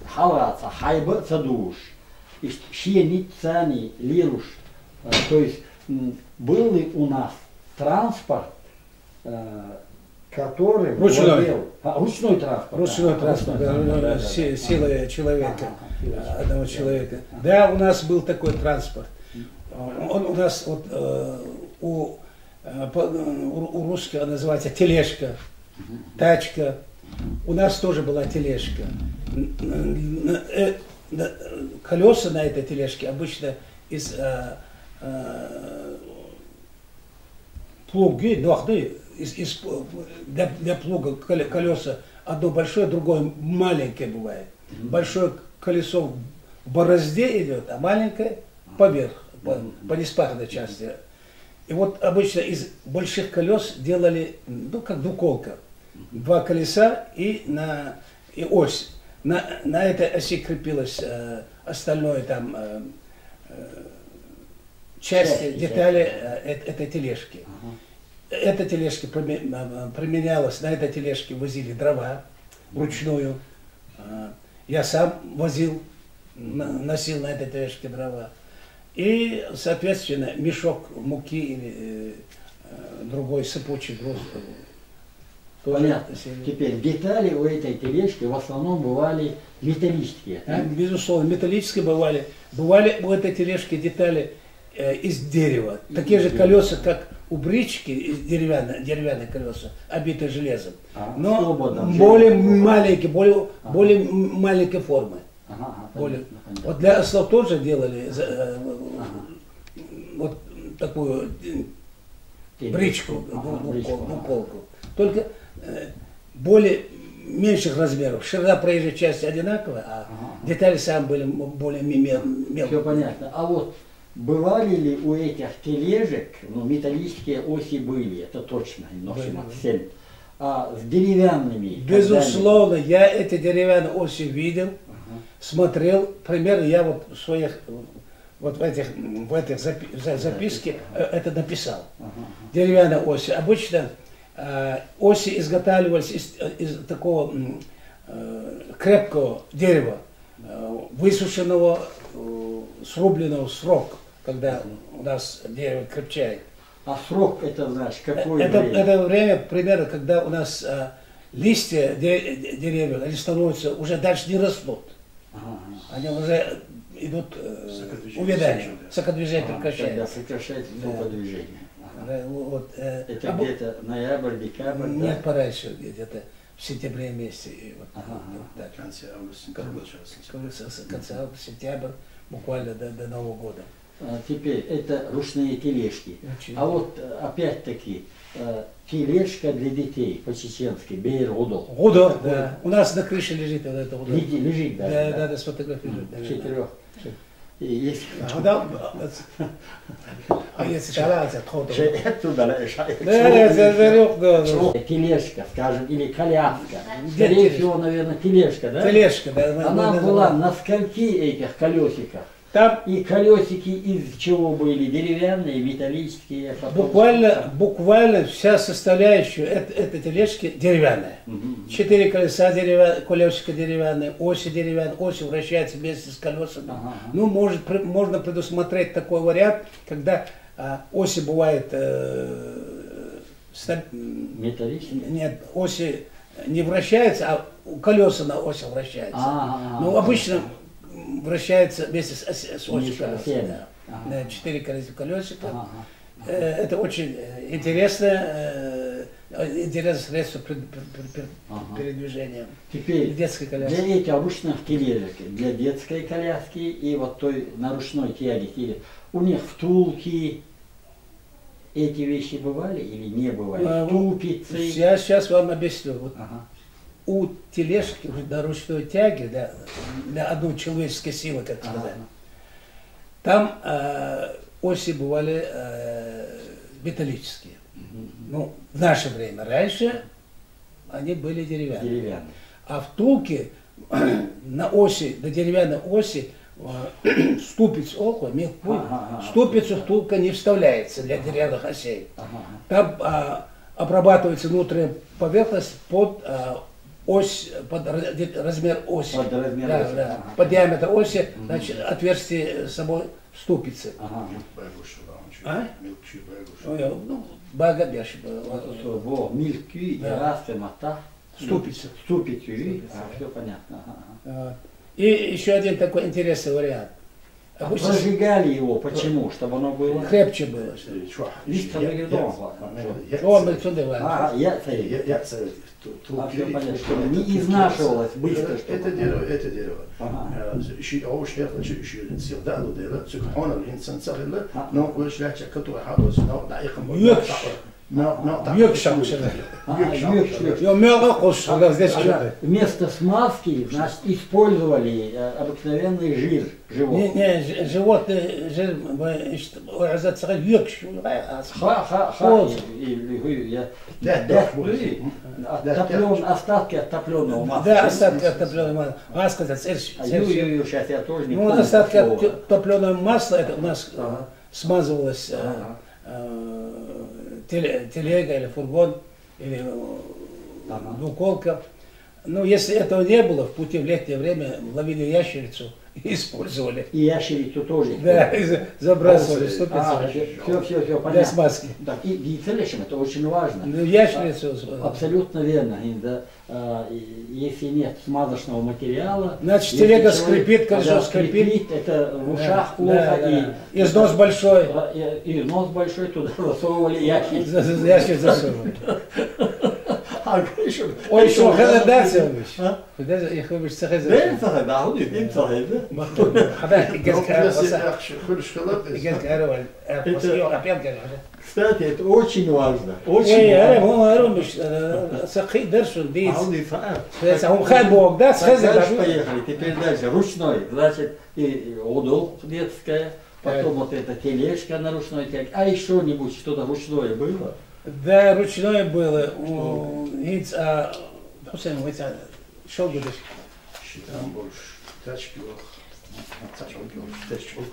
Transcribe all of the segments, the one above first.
халаца, хайба цадуш, щеницами лируш. То есть был ли у нас транспорт, который ручной транспорт. Ручной транспорт, сила человека, одного человека. Да, у нас был такой транспорт. Он у нас вот у русского называется тележка, тачка. У нас тоже была тележка. Колеса на этой тележке обычно из плуги, для плуга колеса одно большое, другое маленькое бывает. Большое колесо в борозде идет, а маленькое поверх, по неспаханной части. И вот обычно из больших колес делали, ну, как двуколка. Два колеса и ось. На этой оси крепилось остальное там части, детали этой тележки. Эта тележка применялась, на этой тележке возили дрова вручную. Я сам возил, носил на этой тележке дрова. И, соответственно, мешок муки или другой сыпучий груз. Понятно. Теперь детали у этой тележки в основном бывали металлические. Безусловно, металлические бывали. Бывали у этой тележки детали из дерева. Такие же колеса, как у брички, деревянные колеса, обитые железом. Но более маленькие, более маленькой формы. Вот для ослов тоже делали вот такую бричку, двуколку. Только более меньших размеров. Ширина проезжей части одинаковая, а детали сами были более мелкие. Все понятно. А вот бывали ли у этих тележек, ну, металлические оси были, это точно, носим акцент, а с деревянными? Безусловно, я эти деревянные оси видел, смотрел. Примерно я вот в своих, вот в этой записке это написал. Деревянные оси. Обычно оси изготавливались из такого крепкого дерева, высушенного, срубленного в срок, когда у нас дерево крепчает. А срок это значит какое время? Это время примерно, когда у нас листья деревьев, они становятся, уже дальше не растут. Они уже идут увядание, сокодвижение прекращается. Когда сокращается сокодвижение. Вот, это где-то ноябрь, декабрь? Нет, да? Пора еще где-то в сентябре месяце. В конце августа, конце августа, сентябрь, буквально до Нового года. Теперь это ручные тележки. А вот опять-таки тележка для детей по-чеченски, бейр-гудо. Гудо, да. У нас на крыше лежит вот это гудо. Лежит, да? Да, сфотографируют. Четырех. Тележка, скажем, или коляска. Скорее всего, наверное, тележка, да? Тележка, да. Она была на скольки этих колесиках? Там и колесики из чего были? Деревянные, металлические? Буквально вся составляющая этой тележки деревянная. 4 колеса колесика деревянные, оси деревянные, оси вращаются вместе с колесами. Ну, можно предусмотреть такой вариант, когда оси бывают металлические? Нет, оси не вращаются, а колеса на оси вращаются. Ну, обычно вращается вместе с осью колеса. 4 колесика. Это очень интересное средство передвижения. Теперь детской коляски. Для этих ручных тележек, для детской коляски и вот той на ручной тяге, у них втулки, эти вещи бывали или не бывали? Ступицы? Я сейчас вам объясню. Вот у тележки на ручной тяге, для одной человеческой силы, как сказать, там оси бывали металлические. Ну, в наше время. Раньше они были деревянные. А втулки на оси, на деревянной оси, ступиц около, ступицу втулка не вставляется для деревянных осей. Там обрабатывается внутренняя поверхность под ось, под размер оси. Под размер Да, оси, да. ага. По диаметру оси, значит, отверстие самой ступицы. Ага. Ну, бага бяши. Во, милки, Да. расты, мата. Ступица. Ступицу, Ступица, все понятно. Ага. И еще один такой интересный вариант. А Обычно прожигали его, почему? Чтобы оно было... крепче было. Лист выглядел. Он был сюда. Ага, я все понятно, чтобы не изнашивалось быстро. Это дерево. Ага. شيء أول شيء شيء تصير ده ده سكحون الإنسان سهل نوع وش لا كتوه حاله نوع دقيقة Мёкшак. Я мёга кош, здесь что-то. Вместо смазки, значит, использовали обыкновенный жир животных. Не, животный жир, это юкш. Остатки от топленого масла. Да, остатки от топленого масла. Маска, это Сейчас я тоже не Ну, помню. остатки от топленого масла, это у нас смазывалось телега или фургон, или двуколка. Ну, если этого не было, в пути в летнее время ловили ящерицу и использовали. И ящерицу тоже. Да, и забрасывали в ступицу. Все, Для понятно. смазки. Так, и целешим, это очень важно. Ну, ящерицу. Абсолютно верно. Если нет смазочного материала, Значит, если телега человек, скрипит, колесо когда скрипит. это в ушах Да, плохо. да. И износ большой. И нос большой, туда засовывали ящерицу. Ящерицу засовывали. Ой, что, хазардация вещь. Ich will mich sagen. Кстати, это очень важно. Очень Ой, Дальше поехали. Теперь дальше. Ручной. Значит, и удол детская. Потом вот эта тележка на ручной тяге. А еще нибудь что-то ручное было? Да, ручное было.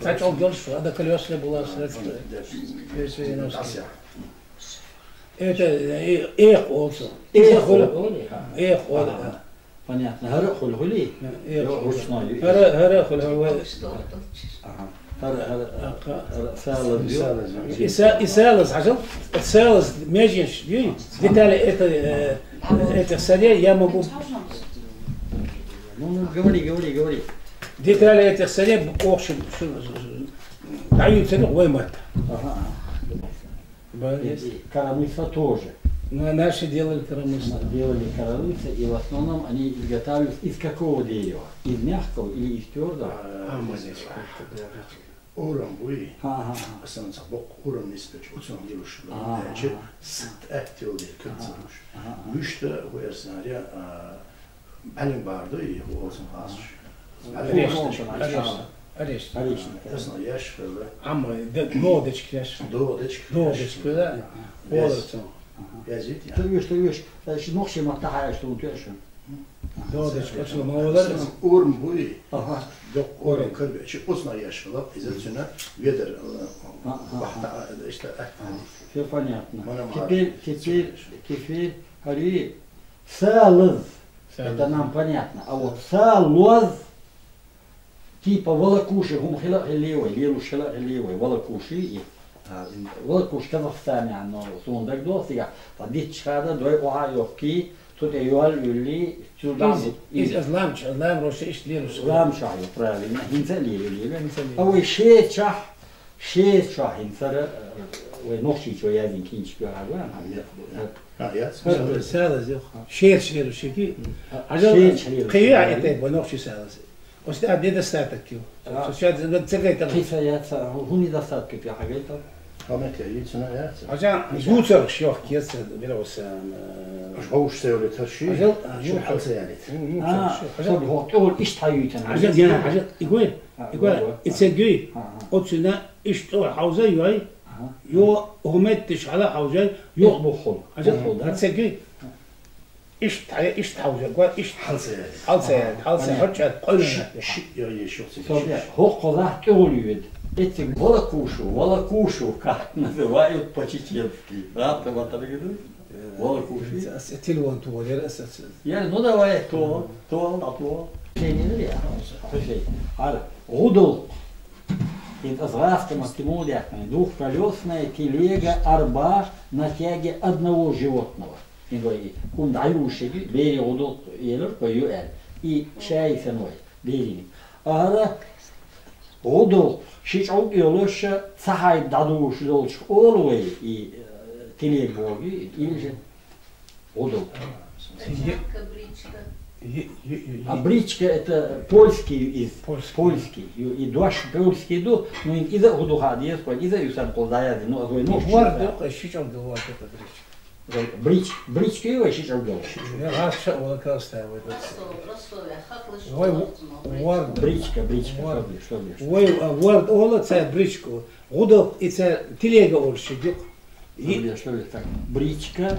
Тачал гольш, а до колесная была средство. Это эх also. Эх, Понятно. Горохуль-гули. Ручной. И селос, селос, межешь, детали этих солей я могу... Ну, говори. Детали этих солей, в общем, даются, ну, вымот. Коромысла тоже. Ну, наши делали коромысла. Делали коромысла, и в основном они изготавливались из какого дерева? Из мягкого или из твердого? Урам буи, асан сабок урам нисбет, уцам делуш, значит, актил де кырцалуш. Мüşte bu esnada benim vardı, o olsun hasış. Орешник. Esna yaş böyle. Ama doğdecik yaş. Doğdecik. Doğdecik böyle. Olursun. Yazıt ya. Ты видишь, значит, ногти мотаешь, что утешишь. Doğdecik. Açılma olur. Урам буи. Yok oran kırmıyor. Çünkü osna yaş böyle. İzzetçine veder. Bahta işte aktan. Все понятно. Теперь, говори, салыз. Это нам понятно. А вот салоз, типа волокуши, гумхила левой, лерушила левой, волокуши и волокуш Казахстане, оно сундак досига, подить чхада, дой оайовки, тут юал юли, сюда. Из ламча, лам роше иш леруши. Ламча, правильно, хинца левой. А вы шесть шах, хинца, вы ногти, что я один кинчик говорю. سالز شير شيكي عجل قيا عتاب ونوخش سالز وستعد دي دستاتك كيو شاد تسقيت كيف ياتسا هوني دستاتك في حاجتها Ahmet ya iyi sana ya. عشان جوتر شيوخ كيس بلوس Hoş sevlet her şey. عجل Şu halse yani. عجل هو تقول ايش تهيتنا عجل يعني عجل يقول اتسجي قلتنا ايش تو حوزه ياي يو همتش على حوزه يطبخهم عجل اتسجي ايش حوزه قال ايش halse hoca قلنا Ya yeşil. هو قضاء تقول эти волокушу, как называют по-чеченски. Правда, вот это говорит? волокуши. Телефон твой, Я, ну давай, то, а то. Şeyleri ya. Şey. Al. Гудл. Это зрастом стимулятная. Двухколесная телега, арба на тяге одного животного. И говорит, кум даю шеги, бери гудл, елер, кою эль. И чай феной, бери. Ара гудл, шичок елоша, цахай дадуш долч олвей и телег боги, или же гудл. А бричка это польский, польский. И дуаш польский иду, но из-за гудухади, из-за юсан колдая, ну а твой нож. Вард, щичок говорит это бричка. Бричка его щичок говорит. Я раз волока ставил. Бричка, что бишь? Вард ола це бричку. Гудок і це телега ольше. Что ли так? Бричка,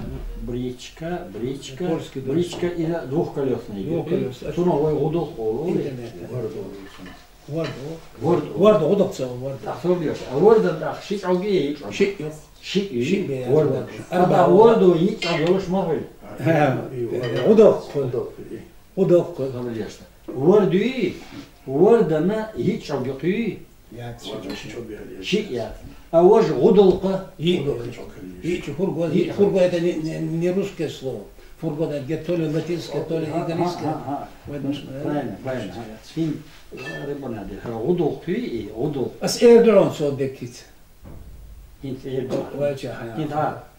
и двухколесная. Двухколесная. Суновой гудок. Вард гудок це вард. А что бьешь? А ворда так, шик ауги. Шик, ворда. А ворду и аугелош могли. Гудок. Гудок. Ворда на хич ауги. Я Шик я. А вож гудолка. Фурго это не русское слово. Фурго это где то ли латинское, то ли английское. Правильно. Син рыбонади. Гудолка и гудол. As Erdogan så däckigt. Inte Inte.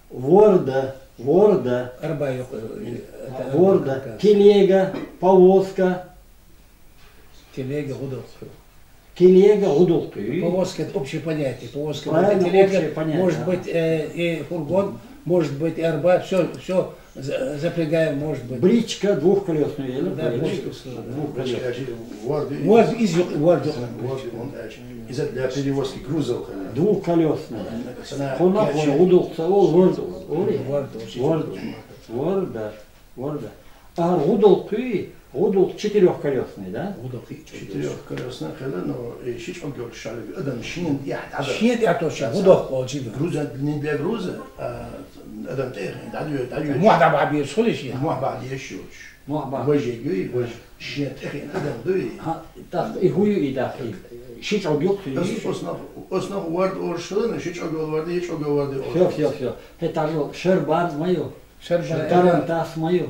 Ворда. Арба Ворда. Телега, повозка. Телега гудок. Телега, гудолка. Повозка это общее понятие. Повозка Правильно, телега, общее понятие. может быть и фургон, может быть и арба, все запрягаем, может быть. Бричка двухколесная. Да, бричка. Вард из для перевозки грузов. Двухколесная. Хонахуя гудолка, ворда. А гудолк четырехколесный, да? Четырехколесный, но щич огёл шаль, адам шин яхт. Шин яхт оша, гудок получил. Груза не для груза, адам техник, даю. Муахда бабир шулиши. Муахба ешуч. Вожегуй, шин техник, адам дуй. Так, и хую и так. Щич огёл. Основ вард оршын, щич огёл варды, щич огёл варды. Все. Это же шербан мою. Шербан. Тарантас мою.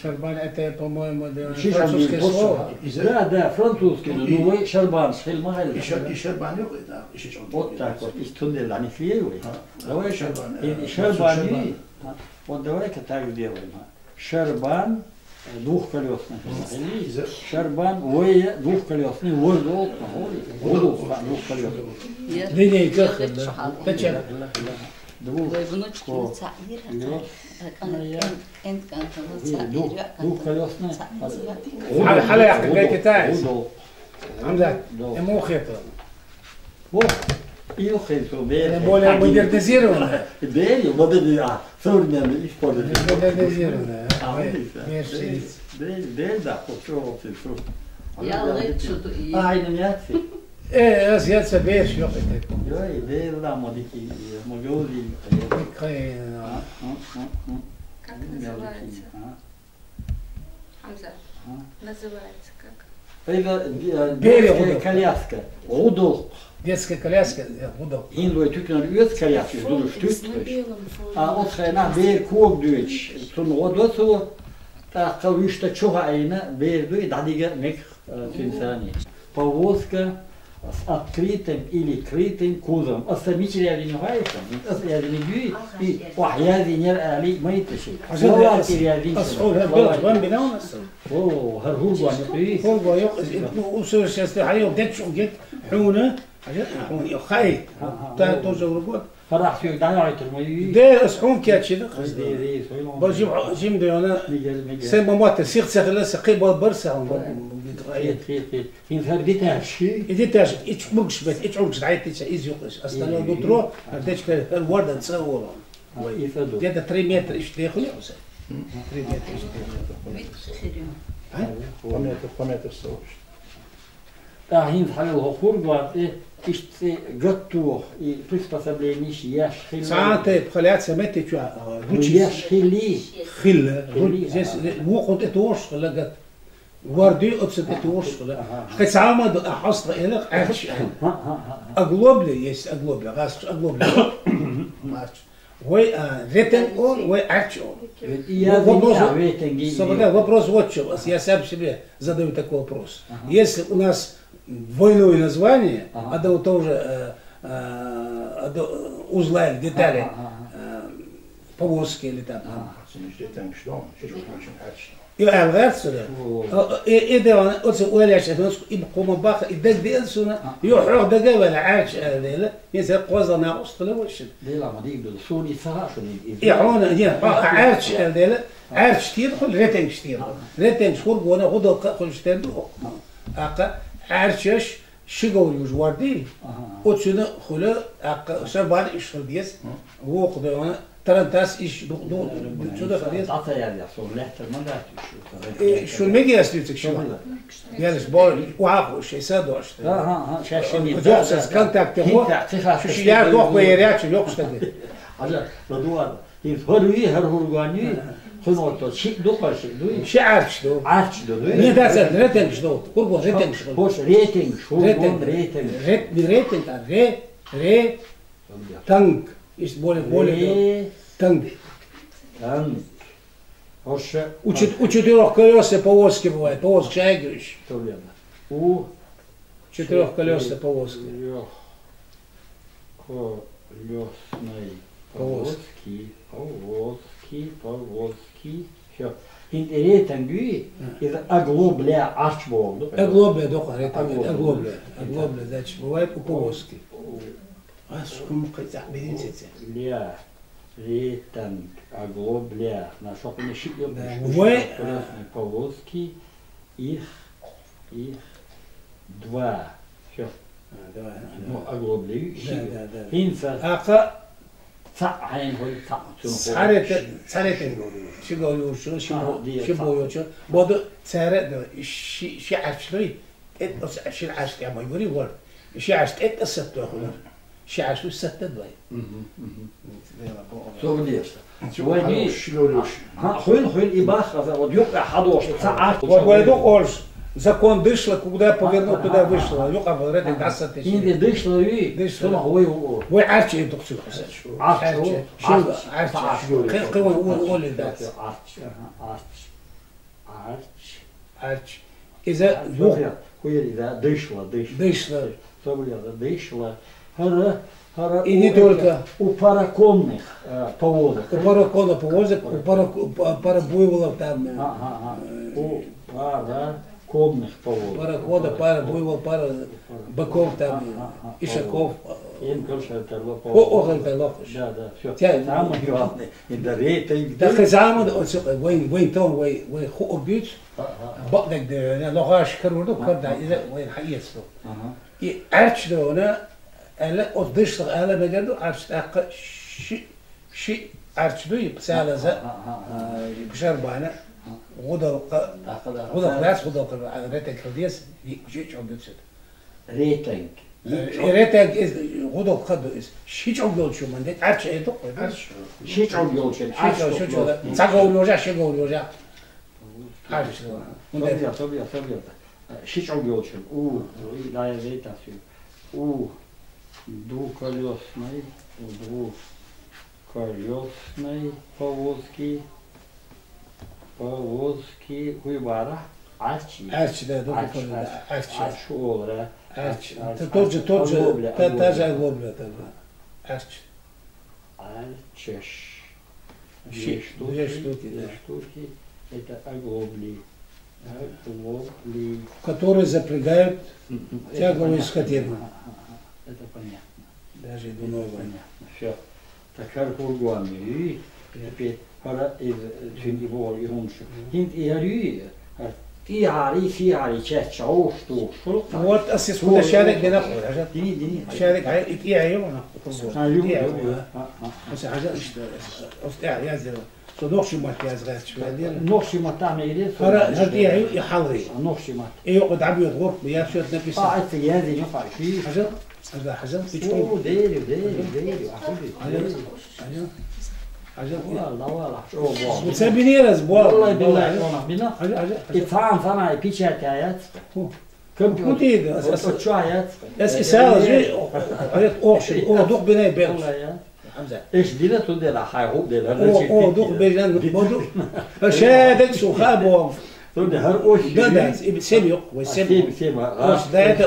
Шербан это, по-моему, французское слово. Да, французский, но вы шербан, шельмагель. И шербан yok da. Вот так вот, из туннеля не слева. Давай шербан. Вот давай-ка так сделаем. Шербан двухколесный. Шербан, воя двухколесный, воздух, двухколесный. Линейка, да. Тача. Двухколесный. حلا يحكي تاعي عمدا مو خيطه Вот. И ухайцу, более модернизированная. Бери, современный использование. Модернизированная. Да, пошел ты. Я лучше то и. Aynen yaksi. Азиатца беш ёпта. Ой, да, модики, моголи. Как называется? Хамза. Называется как? Это детская коляска. Гудол. Детская коляска, гудол. Индуя тюкнер üyet коляска, du stützt. А от хена бер ког дүйч. Тун годосу та кавишта чога айна бер дуй дадига мек тюнсани. Повозка с открытым или крытым кузовом. Остальные ряды не вайся, ряды не бьют, и ряды не али майтыши. وين بنونس؟ اوه هرهوبا نقي. هو وصور شاست عليه بدت شو جت حونه حون خاي تا توزو فراح في دعاية المي. ده اسحون كاتش ده. دي بجيب جيم ده انا سما موت سيخ سخلا سقي برسا في فرديتاش. ديتاش ايش مقش بس ايش عمش دعيت ايش ايز يقش اصلا لو تروح هداش الورده تصور ده 3 متر ايش تاخذ يا حسين 3 متر ايش تاخذ Памяток сообщества. Hint halil hurgvat işte готов и приспособление яшхили. ساعات بخليات سمعت شو Яшхили. خل здесь وقت اتوش لقت وردي ابسط اتوش خد سامد احصل الى عرش اغلوبلي يس اغلوبلي غاس اغلوبلي مارش وي ريتن اور وي عرش вопрос вот что я сам себе задаю такой вопрос. Если у нас двойное название, одно тоже узла или детали повозки или там. И алгерсуна. И ده أصل ولا شيء نسق يبقوا مباخ يدق بيلسونا يروح دقة ولا عاش هذا يصير قوزنا أصل وش. لا ما دي بالسوني صراحة. يعون يا عاش هذا عاش تيدخل ريتنج تيدخل ريتنج شهور وانا غدا كل شيء أقا عارشش شغل يجواردي وتشنا خلا أقا شربان إيش خلديس وقدرنا ترنتاس إيش دو شو ده خلديس عطا يعني صور لحتر ما لا شو الميديا استيتك شو يعني سبور وعاقو شيء سادوش شاشين دوخس كونتاكت هو شو شيء يا دوخ بيريات شو يوقش تقدر هذا لدوار هيفهري هرهرغاني خنوتو شيء دوخ شيء دوي شعرش دو عارش دو مين ده زاد ريتنج دو قربو ريتنج هوش ريتنج شو ريتنج ريتنج ري تانك إيش более танк. Hoş. У четырехколесной повозки бывает, повозка шагивающая. То верно. У четырехколесной повозки. Колесной повозки. Все. Рейтинги из оглобля арчболду. Оглобля, доктор, оглобля, значит, бывает у повозки. А что мы хотим видеть? Ля, рейтинг, оглобля. На что мы шибем? Повозки. Их два. Все. Ну, оглобли. Инфа. Ака. Сахайн хой سرت شو قالوا شو بويو شو بعد سرت شيء عشري شيء عشري يا ما يقولي ورد شيء عشري الستة هنا شيء عشري الستة دواي شو بديش وين ها خل إباخ вот يوقع حدوش ساعات вот أولش закон дышло, куда повернул, туда вышло. Юка говорит, это 10 тысяч. Не дышло и дышло. Вы арчи это все. Арчи. Арчи. Из-за двух. Хуя дышло. И не только у параконных повозок. У параконных повозок, у парабуйволов там. У параконных повозок. Парохода, пара буйвол, пара быков там, ишаков. Да, все. Самое главное. Dat gezamenlijk, وين تون وين خو بيت بعدك ده لغاش كرودو كردا إذا وين حيسلو يعرش ده هنا ألا أضيش ألا بجدو عرش أق شيء عرش ده يبسال ذا بشر بانا غدا كلاس غدا ريتنج كرديس يجيش عم بيصير ريتنج غدا قدو إس شيء عم بيقول شو من ده عرش إيه ده عرش شيء عم بيقول شو تاقول لوجا شيء عرش طبيعي شيء عم بيقول شو لا يزيد у двухколесной повозки хуйбара арчи. Арчи, да, арчи олра. Арчи. Тот же, та же оглобля тогда. Арчи. Арчеш. Две штуки. Это оглобли. Которые запрягают тяговую скотину. Это понятно. Даже думаю, понятно. Все. Так харкургуами. И теперь пора из Тюндибор и Гуншу. Хинт и Арюи. في تشاو شتو вот أسيس كل شارك بينا شارك هاي إتيا يومنا بس حاجة إيش أستعر يا زلمة So nog zo maar jij zegt je. نوخشمات تعمل ايه؟ هذا هي يحضري. نوخشمات. يقعد عم يضرب ويا شو تنفس. قاعد تجازي ينفع شيء. حاجة حاجة اوه ديري حبيبي. حاجة والله شو وتسابيني الاسبوع. والله بالله بينا. حاجة يتفاهم فانا بيتشات آيات. كم تيجي شو آيات؟ بس إسهال زي آيات أوشي أو دوق بناي بيرش. ايش دينا تودي لا حيوب دي أو دوق بيجان بدو. شادت سخابو. تودي هر اوش. ده سيبيق وسيبيق. اوش ده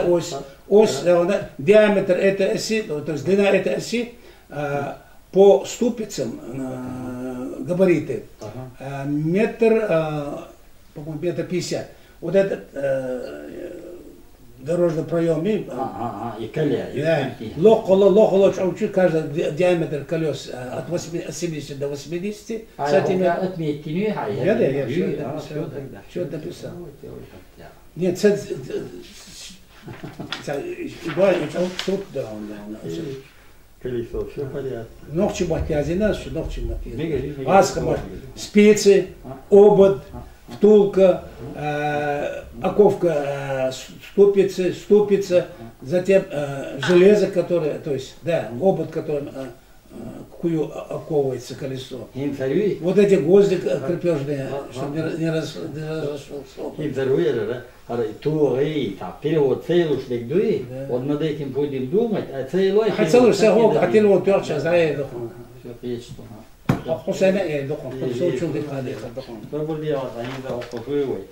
اوش диаметр этой оси, то есть длина этой оси по ступицам габариты метр, по-моему, метр 50. Вот этот дорожный проем и лохоло чуть каждый диаметр колес от 70 до 80 сантиметров. отметили, Я все написал. Нет, колесо, все понятно. Ногти матязина, что ногти матязина. Аска, специи, обод, втулка, оковка, ступица, затем железо, которое, то есть, да, обод, которым оковывается колесо. Вот эти гвозди крепежные, чтобы не разошелся. перевод целую шлегдуи, вот над этим будем думать, а целой... حتصلوا سهوك عتلو تورش زي دخون. Все حسنا ايه دخون. شو شو هذا دخون. Побудил, они да успокоили.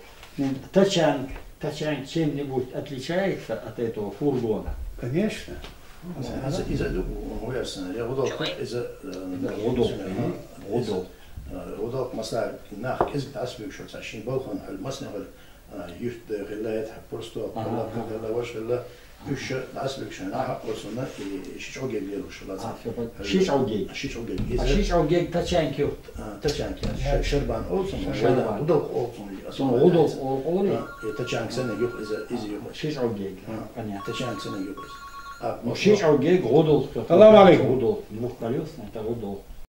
Тачанг чем-нибудь отличается от этого фургона? Конечно. إذا هو يسنا إذا غضب مثلا ناخ كذب تعسبك شو تعشين بالخن المصنع يفت غلاية حبرستو الله كذا وش غلا يش تعسبك شو ناخ وصلنا شيش عجيب يلو شو لازم شيش عجيب تачанг يفت تачанг شربان أولسون غضب أولسون غضب أولي تачанг سنة يخ إذا يخ شيش عجيب تачанг سنة يخ شيش عجيب غضب السلام عليكم. غضب двухколесный это غضب